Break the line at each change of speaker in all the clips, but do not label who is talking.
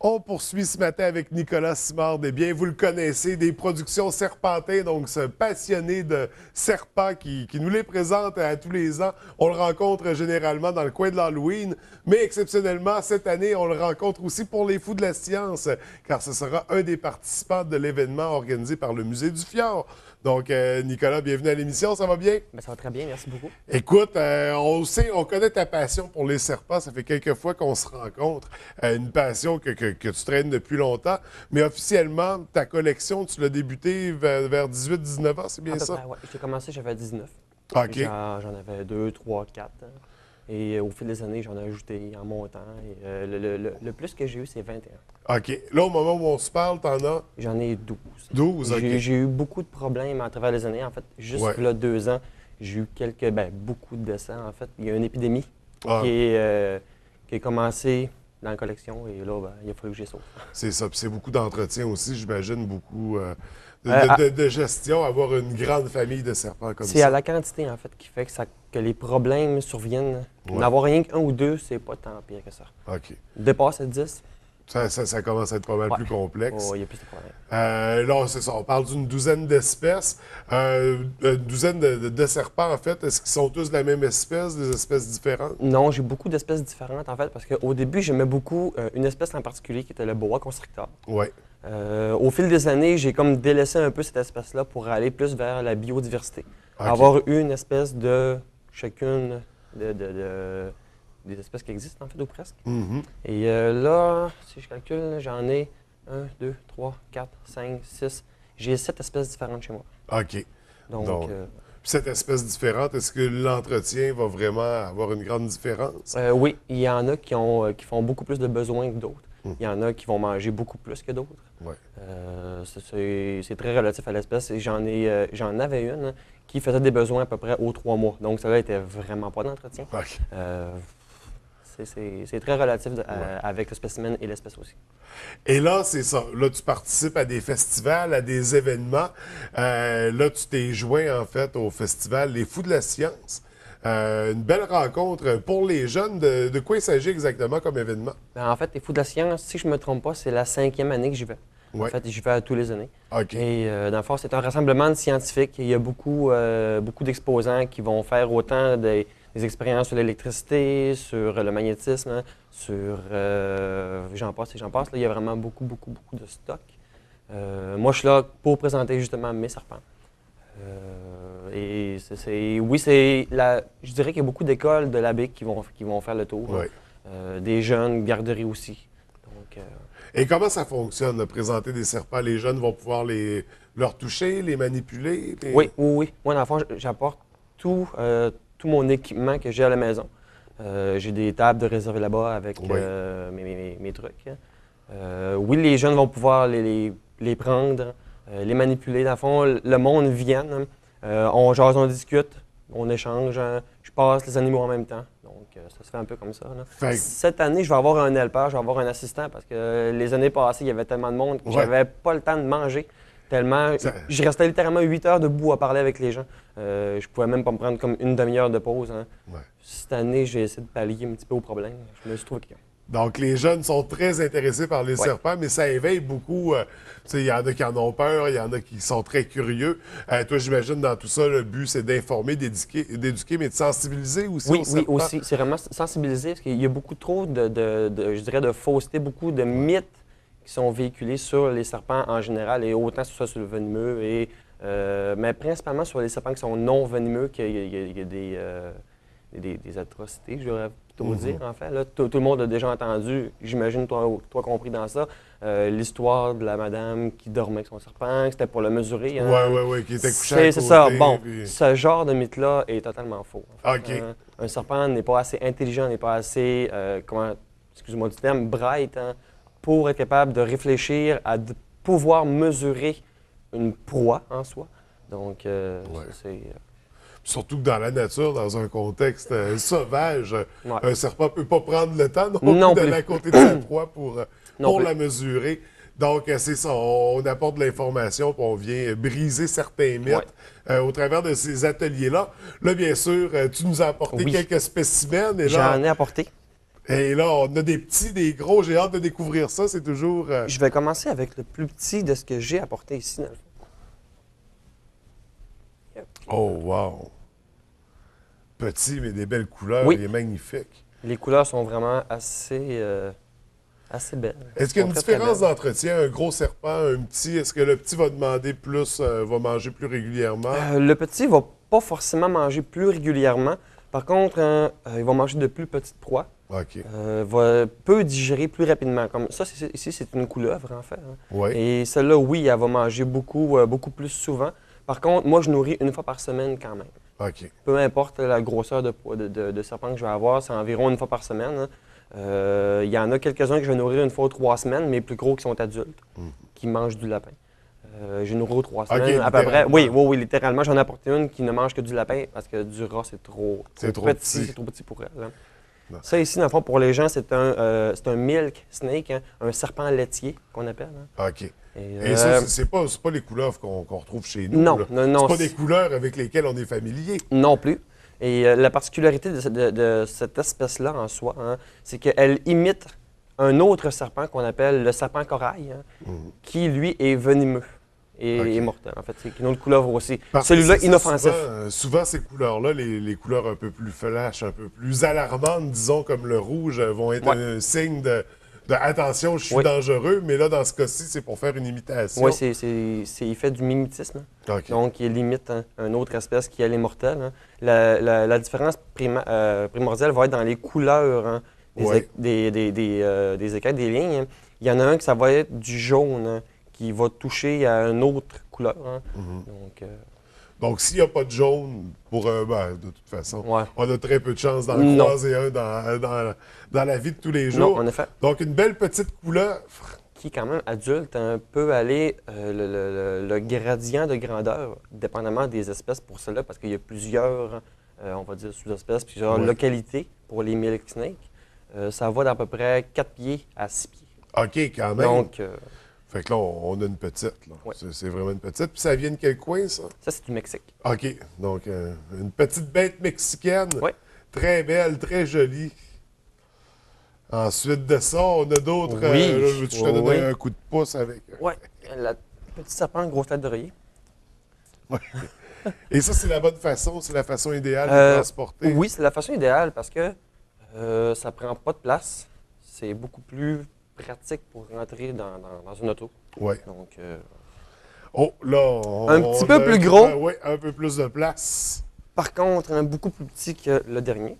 On poursuit ce matin avec Nicolas Simard. Eh bien, vous le connaissez, des productions Serpentin, donc ce passionné de serpents qui nous les présente à tous les ans. On le rencontre généralement dans le coin de l'Halloween, mais exceptionnellement, cette année, on le rencontre aussi pour les Fous de la Science, car ce sera un des participants de l'événement organisé par le Musée du Fjord. Donc, Nicolas, bienvenue à l'émission, ça va bien?
Bien, ça va très bien, merci beaucoup.
Écoute, on connaît ta passion pour les serpents, ça fait quelques fois qu'on se rencontre, une passion que tu traînes depuis longtemps, mais officiellement, ta collection, tu l'as débutée vers 18-19 ans, c'est bien ça?
Oui, j'ai commencé, j'avais 19.
OK.
J'en avais 2, 3, 4. Et au fil des années, j'en ai ajouté en montant. Et, le plus que j'ai eu, c'est 21.
OK. Là, au moment où on se parle, t'en as
J'en ai 12.
12, OK.
J'ai eu beaucoup de problèmes à travers les années. En fait, juste là, 2 ans, j'ai eu beaucoup de décès. En fait, il y a une épidémie qui a commencé dans la collection et là, il a fallu que j'y sauve.
C'est ça. Puis c'est beaucoup d'entretien aussi, j'imagine, beaucoup de gestion, avoir une grande famille de serpents comme ça.
C'est à la quantité, en fait, qui fait que les problèmes surviennent. N'avoir rien qu'un ou deux, c'est pas tant pire que ça.
OK.
Dépasser 10.
Ça commence à être pas mal plus complexe.
Il y a plus de problèmes.
Là, c'est ça. On parle d'une douzaine d'espèces. Une douzaine de serpents, en fait. Est-ce qu'ils sont tous de la même espèce, des espèces différentes?
Non, j'ai beaucoup d'espèces différentes, en fait, parce qu'au début, j'aimais beaucoup une espèce en particulier qui était le boa constrictor.
Oui.
Au fil des années, j'ai comme délaissé un peu cette espèce-là pour aller plus vers la biodiversité.
Okay.
Avoir une espèce de chacune des espèces qui existent, en fait, ou presque.
Mm-hmm.
Et là, si je calcule, j'en ai 1, 2, 3, 4, 5, 6. J'ai 7 espèces différentes chez moi.
OK.
Donc
cette espèce différente, est-ce que l'entretien va vraiment avoir une grande différence?
Oui, il y en a qui font beaucoup plus de besoins que d'autres. Il y en a qui vont manger beaucoup plus que d'autres.
Ouais.
C'est très relatif à l'espèce. Et j'en avais une qui faisait des besoins à peu près aux 3 mois. Donc, ça n'était vraiment pas d'entretien.
Okay.
C'est très relatif avec le spécimen et l'espèce aussi.
Et là, c'est ça. Là, tu participes à des festivals, à des événements. Là, tu t'es joint, en fait, au festival Les Fous de la Science. Une belle rencontre pour les jeunes. De quoi il s'agit exactement comme événement?
En fait, Les Fous de la Science, si je ne me trompe pas, c'est la 5e année que j'y vais.
Ouais.
En fait, j'y vais à tous les années.
OK.
Et dans le fond, c'est un rassemblement de scientifiques. Il y a beaucoup d'exposants qui vont faire autant des expériences sur l'électricité, sur le magnétisme, sur j'en passe et j'en passe. Là, il y a vraiment beaucoup de stock. Moi, je suis là pour présenter justement mes serpents. Et je dirais qu'il y a beaucoup d'écoles de l'ABIC qui vont faire le tour.
Ouais.
Des jeunes, garderies aussi. Donc,
et comment ça fonctionne, de présenter des serpents? Les jeunes vont pouvoir leur toucher, les manipuler?
Oui. Moi, dans le fond, j'apporte tout mon équipement que j'ai à la maison. J'ai des tables de réserve là-bas avec mes trucs. Oui, les jeunes vont pouvoir les prendre, les manipuler. Dans le fond, le monde vient, on jase, on discute, on échange. Je passe les animaux en même temps. Donc, ça se fait un peu comme ça. Cette année, je vais avoir un helper, je vais avoir un assistant parce que les années passées, il y avait tellement de monde que j'avais pas le temps de manger. Tellement. Je restais littéralement 8 heures debout à parler avec les gens. Je pouvais même pas me prendre comme une demi-heure de pause. Ouais. Cette année, j'ai essayé de pallier un petit peu au problème. Je me suis trouvé quelqu'un.
Donc, les jeunes sont très intéressés par les serpents, mais ça éveille beaucoup. Il y en a qui en ont peur, il y en a qui sont très curieux. Toi, j'imagine, dans tout ça, le but, c'est d'informer, d'éduquer, mais de sensibiliser aussi aux serpents.
Oui, aussi. C'est vraiment sensibiliser, parce qu'il y a beaucoup trop je dirais, de fausseté, beaucoup de mythes qui sont véhiculés sur les serpents en général, et autant sur le venimeux, mais principalement sur les serpents qui sont non venimeux, qu'il y a des atrocités, je devrais plutôt dire, en fait. Là, tout le monde a déjà entendu, j'imagine, toi compris dans ça, l'histoire de la madame qui dormait avec son serpent, que c'était pour le mesurer.
Oui, qui était couché à côté.
C'est ça. Bon, ce genre de mythe-là est totalement faux. En fait.
OK.
Un serpent n'est pas assez intelligent, n'est pas assez, excuse-moi du terme, bright, pour être capable de réfléchir à pouvoir mesurer une proie en soi. Donc, c'est...
Surtout que dans la nature, dans un contexte sauvage, un serpent ne peut pas prendre le temps d'aller à côté de sa proie pour la mesurer. Donc, c'est ça, on apporte de l'information puis on vient briser certains mythes au travers de ces ateliers-là. Là, bien sûr, tu nous as apporté quelques spécimens.
J'en ai apporté.
Et là, on a des petits, des gros. J'ai hâte de découvrir ça. C'est toujours...
Je vais commencer avec le plus petit de ce que j'ai apporté ici. Dans le fond.
Oh, wow! Petit, mais des belles couleurs.
Oui.
Il est magnifique.
Les couleurs sont vraiment assez belles.
Est-ce qu'il y a
Sont
une
très, très
différence
belles.
d'entretien? Un gros serpent, un petit? Est-ce que le petit va demander plus, va manger plus régulièrement?
Le petit va pas forcément manger plus régulièrement. Par contre, il va manger de plus petites proies.
OK.
Peut digérer plus rapidement. Comme ça, ici, c'est une couleuvre, en fait. Hein.
Oui.
Et celle-là, oui, elle va manger beaucoup plus souvent. Par contre, moi, je nourris une fois par semaine quand même.
OK.
Peu importe la grosseur de serpent que je vais avoir, c'est environ une fois par semaine. Hein. Il y en a quelques-uns que je vais nourrir une fois aux 3 semaines, mais plus gros qui sont adultes, qui mangent du lapin. J'ai nourri aux 3 semaines, à peu près.
littéralement.
Oui, littéralement. J'en ai apporté une qui ne mange que du lapin parce que du rat, c'est trop
trop
petit.
petit.
C'est trop petit pour elle. Hein.
Non.
Ça, ici, dans le fond, pour les gens, c'est un milk snake, hein, un serpent laitier qu'on appelle. Hein.
OK.
Et,
Et ça, c'est pas les couleuvres qu'on retrouve chez nous.
Non,
là.
non,
C'est pas des couleurs avec lesquelles on est familier.
non plus. Et la particularité de cette espèce-là en soi, hein, c'est qu'elle imite un autre serpent qu'on appelle le serpent corail, hein, qui, lui, est venimeux et
OK.
est mortel. En fait, c'est une autre couleuvre aussi.
Parce que
Celui-là,
c'est ça,
inoffensif.
souvent, ces couleurs-là, les couleurs un peu plus flash, un peu plus alarmantes, disons, comme le rouge, vont être
Ouais.
un signe de attention, je suis
Oui.
dangereux. Mais là, dans ce cas-ci, c'est pour faire une imitation.
Oui, il fait du mimétisme. Hein.
OK.
Donc, il limite une autre espèce qui, elle, est mortelle. Hein. La différence primordiale va être dans les couleurs hein,
Ouais.
des écailles, des lignes. Hein. Il y en a un que ça va être du jaune hein, qui va toucher à une autre couleur. Hein. Donc,
Donc, s'il n'y a pas de jaune, de toute façon,
ouais.
on a très peu de chances d'en
Non.
croiser un dans la vie de tous les
Non,
jours.
en effet.
Donc, une belle petite couleuvre.
Qui, quand même, adulte, hein, peut aller le gradient de grandeur, dépendamment des espèces pour cela, parce qu'il y a plusieurs, on va dire, sous-espèces, plusieurs
Ouais.
localités pour les milk snakes. Ça va d'à peu près 4 pieds à 6 pieds.
OK, quand même.
Donc,
Fait que là, on a une petite. Là.
Ouais.
C'est vraiment une petite. Puis ça vient de quel coin, ça?
ça, c'est du Mexique.
OK. Donc, une petite bête mexicaine.
Ouais.
Très belle, très jolie. Ensuite de ça, on a d'autres.
Oui.
Là, je te donne
Oui.
un coup de pouce avec.
Oui, la petite serpent, grosse tête d'oreiller.
Et ça, c'est la bonne façon, c'est la façon idéale de
Euh,
transporter.
Oui, c'est la façon idéale parce que ça prend pas de place. C'est beaucoup plus pratique pour rentrer dans une auto.
Ouais.
Donc,
Oh, là,
Un petit peu plus gros.
Oui, un peu plus de place.
par contre, hein, beaucoup plus petit que le dernier.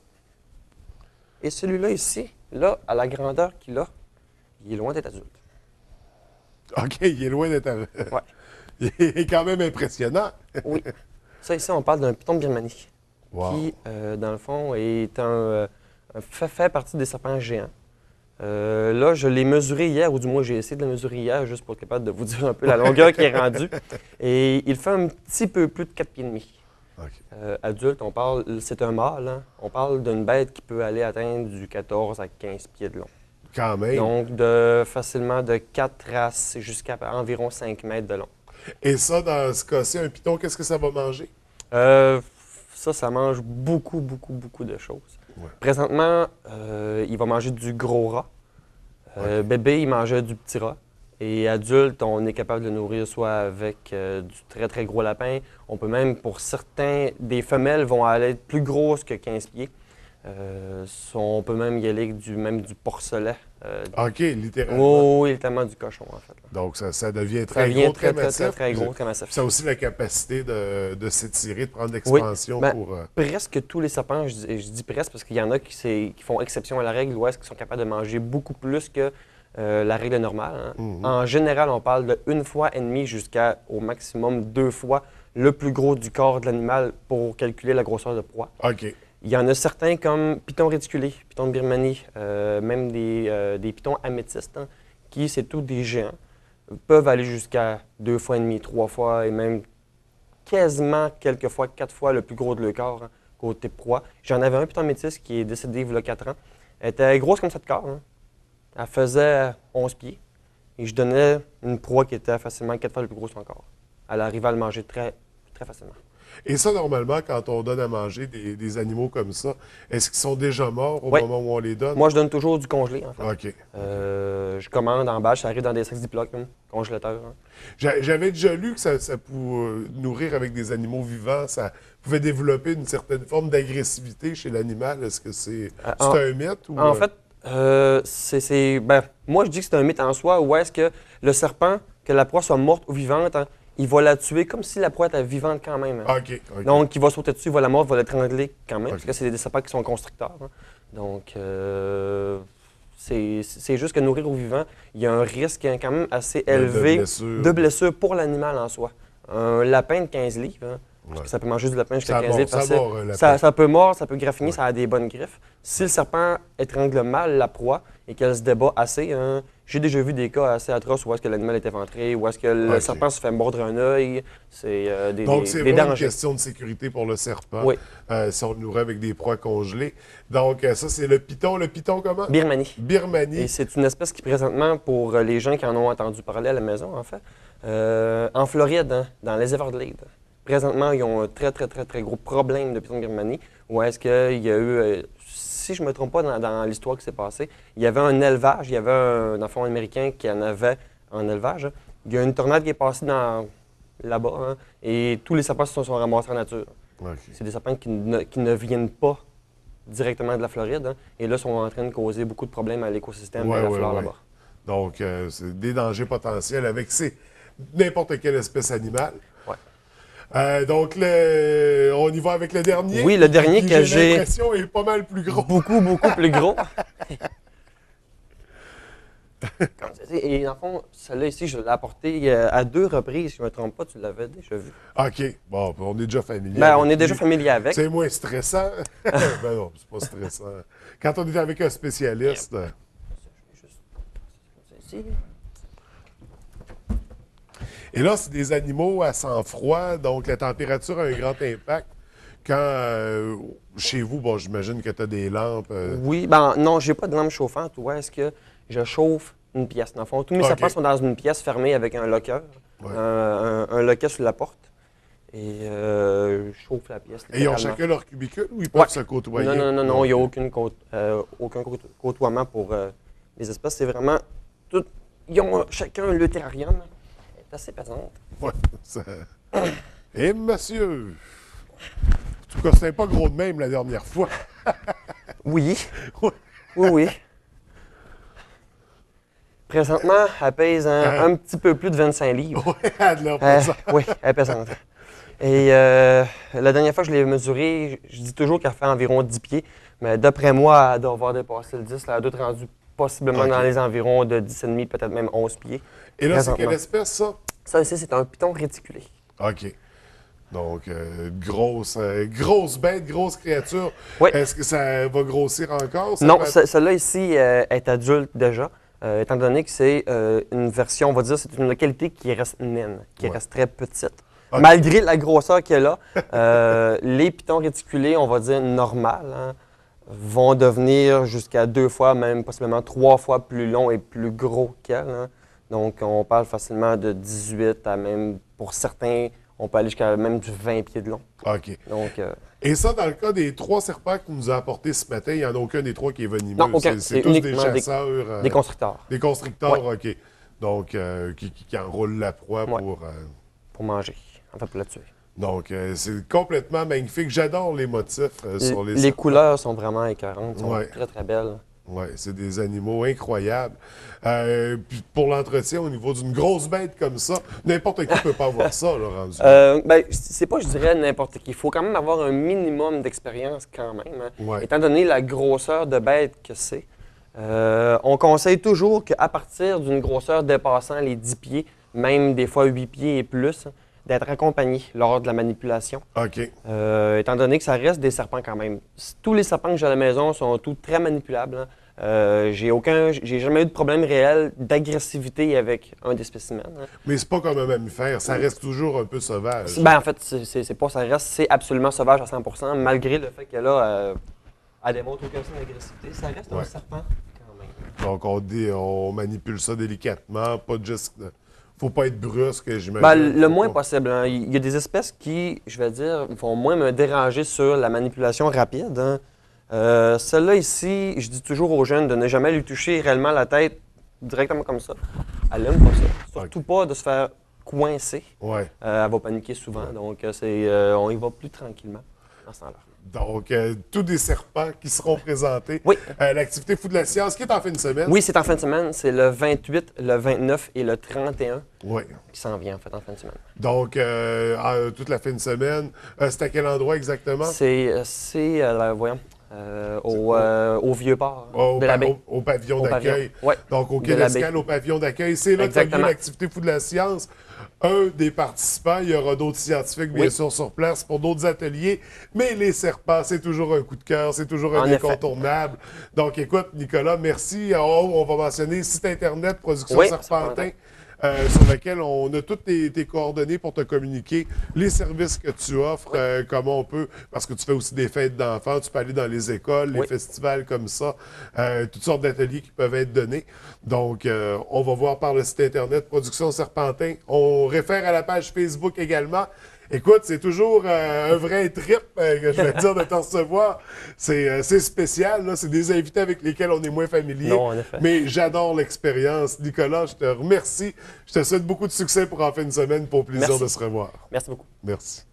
Et celui-là ici, là, à la grandeur qu'il a, il est loin d'être adulte.
OK, il est loin d'être.
Ouais.
Il est quand même impressionnant.
Oui. Ça, ici, on parle d'un python de Birmanie.
Wow.
Qui, dans le fond, est fait partie des serpents géants. Là, je l'ai mesuré hier, ou du moins j'ai essayé de le mesurer hier, juste pour être capable de vous dire un peu la longueur qui est rendue. Et il fait un petit peu plus de 4 pieds et demi.
OK.
Adulte, c'est un mâle, hein. On parle d'une bête qui peut aller atteindre du 14 à 15 pieds de long.
Quand même.
Donc, facilement de 4 jusqu'à environ 5 mètres de long.
Et ça, dans ce cas-ci, un python, qu'est-ce que ça va manger?
Ça mange beaucoup de choses.
Ouais.
Présentement, il va manger du gros rat.
Ok.
Bébé, il mangeait du petit rat. Et adulte, on est capable de le nourrir soit avec du très gros lapin. On peut même, pour certains, des femelles vont aller être plus grosses que 15 pieds. On peut même y aller avec du porcelet.
OK, littéralement.
Oui, tellement du cochon, en fait. Là.
Donc, ça devient
Ça
très
devient
gros, très massif.
très gros, très massif.
Ça a aussi la capacité de s'étirer, de prendre l'expansion
Ben,
pour...
Presque tous les serpents, je dis presque parce qu'il y en a qui font exception à la règle, ou est-ce qu'ils sont capables de manger beaucoup plus que la règle normale. Hein. En général, on parle de 1 fois et demie jusqu'à au maximum 2 fois le plus gros du corps de l'animal pour calculer la grosseur de proie.
OK.
Il y en a certains comme python réticulé, python de Birmanie, même des pythons améthystes, hein, qui, c'est tous des géants, peuvent aller jusqu'à 2 fois et demi, 3 fois et même quasiment quelques fois, 4 fois le plus gros de leur corps hein, côté proie. J'en avais un python métis qui est décédé il y a 4 ans. Elle était grosse comme ça de corps. Hein. Elle faisait 11 pieds et je donnais une proie qui était facilement 4 fois le plus grosse encore. Elle arrivait à le manger très facilement.
Et ça, normalement, quand on donne à manger des animaux comme ça, est-ce qu'ils sont déjà morts au
Oui.
moment où on les donne?
Moi, je donne toujours du congelé, en fait.
OK.
Je commande en bâche, ça arrive dans des sacs Ziploc, congélateur. Hein.
J'avais déjà lu que ça pouvait nourrir avec des animaux vivants, ça pouvait développer une certaine forme d'agressivité chez l'animal. Est-ce que c'est un mythe? Ou,
En fait, ben, moi, je dis que c'est un mythe en soi, où est-ce que le serpent, que la proie soit morte ou vivante, hein, il va la tuer comme si la proie était vivante quand même. Hein.
OK.
Donc, il va sauter dessus, il va la mordre, il va l'étrangler quand même,
OK.
parce que c'est des serpents qui sont constructeurs. Hein. Donc, c'est juste que nourrir au vivant, il y a un risque quand même assez élevé de blessure pour l'animal en soi. Un lapin de 15 livres, hein, parce que ça peut manger du lapin jusqu'à 15 livres. Ça peut mordre, ça peut graffiner, ça a des bonnes griffes. Si le serpent étrangle mal la proie et qu'elle se débat assez, hein, j'ai déjà vu des cas assez atroces où est-ce que l'animal est éventré, où est-ce que le serpent se fait mordre un œil. C'est
Donc, c'est vraiment
dangers.
une question de sécurité pour le serpent,
Oui.
si on le nourrit avec des proies congelées. Donc, ça, c'est le python. Le python comment?
Birmanie.
Birmanie.
Et c'est une espèce qui, présentement, pour les gens qui en ont entendu parler à la maison, en fait, en Floride, hein, dans les Everglades, présentement, ils ont un très, très, très, très gros problème de python de Birmanie, où est-ce qu'il y a eu, si je ne me trompe pas dans l'histoire qui s'est passée, il y avait un élevage, il y avait un enfant américain qui en avait en élevage. Il y a une tornade qui est passée là-bas, hein, et tous les serpents se sont ramassés en nature.
Okay.
C'est des serpents qui ne viennent pas directement de la Floride, hein, et là, sont en train de causer beaucoup de problèmes à l'écosystème et à la flore là-bas.
Donc, c'est des dangers potentiels avec n'importe quelle espèce animale.
Ouais.
Donc, on y va avec le dernier.
Oui, le dernier que j'ai
l'impression est pas mal plus gros.
Beaucoup, beaucoup plus gros. Et dans le fond, celui-là ici, je l'ai apporté à 2 reprises, si je ne me trompe pas, tu l'avais déjà vu.
OK. Bon, on est déjà familier.
Ben, on est déjà familier avec.
C'est moins stressant. Ben non, c'est pas stressant. Quand on est avec un spécialiste. Et là, c'est des animaux à sang froid, donc la température a un grand impact. Quand, chez vous, bon, j'imagine que tu as des lampes.
Oui, ben non, j'ai pas de lampe chauffante. Où est-ce que je chauffe une pièce? Dans le fond, tous mes serpents sont dans une pièce fermée avec un locker, un locker sur la porte. Et je chauffe la pièce.
Et ils ont chacun leur cubicule ou ils peuvent se côtoyer?
Non, il n'y a aucun côtoiement pour les espèces. C'est vraiment tout. Ils ont chacun le terrarium. Elle est assez pesante.
Oui. Et monsieur! En tout cas, c'était pas gros de même la dernière fois.
Oui. Oui. Présentement, elle pèse un petit peu plus de 25 livres.
Oui, elle a de l'air pesante.
Oui, elle est pesante. Et la dernière fois que je l'ai mesurée, je dis toujours qu'elle fait environ 10 pieds. Mais d'après moi, elle doit avoir dépassé le 10. Elle doit être rendue possiblement dans les environs de 10,5, peut-être même 11 pieds.
Et là, c'est quelle espèce, ça?
Ça ici, c'est un python réticulé.
OK. Donc, grosse bête, grosse créature.
Oui.
Est-ce que ça va grossir encore?
Non, celle-là ici est adulte déjà, étant donné que c'est une version, on va dire, c'est une localité qui reste naine, qui reste très petite. Okay. Malgré la grosseur qu'elle a, les pythons réticulés, on va dire normal, hein, vont devenir jusqu'à 2 fois, même possiblement 3 fois plus longs et plus gros qu'elle. Hein. Donc, on parle facilement de 18 à même, pour certains, on peut aller jusqu'à même du 20 pieds de long.
OK.
Donc,
et ça, dans le cas des 3 serpents que tu nous as apportés ce matin, il n'y en a aucun des 3 qui est venimeux?
Non, aucun.
C'est tous des chasseurs?
Des constricteurs.
Des constricteurs, OK. Donc, qui enroulent la proie
pour manger, en fait, pour la tuer.
Donc, c'est complètement magnifique. J'adore les motifs sur les serpents.
Les couleurs sont vraiment écœurantes, sont très, très belles.
Oui, c'est des animaux incroyables. Puis pour l'entretien, au niveau d'une grosse bête comme ça, n'importe qui ne peut pas avoir ça, là, rendu.
Ben, c'est pas, je dirais, n'importe qui. Il faut quand même avoir un minimum d'expérience quand même. Hein. Étant donné la grosseur de bête que c'est, on conseille toujours qu'à partir d'une grosseur dépassant les 10 pieds, même des fois 8 pieds et plus, d'être accompagné lors de la manipulation.
OK.
Étant donné que ça reste des serpents quand même. Tous les serpents que j'ai à la maison sont tous très manipulables. Hein. J'ai jamais eu de problème réel d'agressivité avec un des spécimens. Hein.
Mais c'est pas comme un mammifère, ça reste toujours un peu sauvage.
Ben en fait, c'est pas ça reste, c'est absolument sauvage à 100%, malgré le fait qu'elle elle démontre aucun signe d'agressivité. Ça reste un serpent quand même.
Donc on manipule ça délicatement, pas juste faut pas être brusque, j'imagine.
Ben, le moins possible, hein. Il y a des espèces qui, je vais dire, vont moins me déranger sur la manipulation rapide, hein. Celle-là ici, je dis toujours aux jeunes de ne jamais lui toucher réellement la tête directement comme ça. Elle n'aime pas ça. Surtout pas de se faire coincer.
Ouais.
Elle va paniquer souvent. Donc, on y va plus tranquillement dans ce temps-là.
Donc, tous des serpents qui seront présentés.
Oui.
L'activité Fou de la science qui est en fin de semaine.
Oui, c'est en fin de semaine. C'est le 28, le 29 et le 31
Oui.
qui s'en vient en fait en fin de semaine.
Donc, toute la fin de semaine. C'est à quel endroit exactement?
Voyons, au Vieux-Port de la baie.
Au pavillon
Au
d'accueil.
pavillon, ouais.
Donc, au
De
quai
la baie.
d'escale, au pavillon d'accueil. C'est là que tu as lieu
Exactement.
l'activité Fou de la science. Un des participants, il y aura d'autres scientifiques, bien
Oui.
sûr, sur place pour d'autres ateliers. Mais les serpents, c'est toujours un coup de cœur, c'est toujours un
En effet.
incontournable. Donc, écoute, Nicolas, merci. En haut, on va mentionner le site Internet Production
Oui,
Serpentin. Sur lequel on a toutes tes coordonnées pour te communiquer les services que tu offres, comment on peut, parce que tu fais aussi des fêtes d'enfants, tu peux aller dans les écoles, les
Oui.
festivals comme ça, toutes sortes d'ateliers qui peuvent être donnés. Donc, on va voir par le site Internet Production Serpentin. On réfère à la page Facebook également. Écoute, c'est toujours un vrai trip, que je vais dire, de te recevoir. C'est spécial, là. C'est des invités avec lesquels on est moins familier.
Non, en effet.
Mais j'adore l'expérience. Nicolas, je te remercie. Je te souhaite beaucoup de succès pour en fin de semaine. Pour plaisir
Merci.
de se revoir.
Merci beaucoup.
Merci.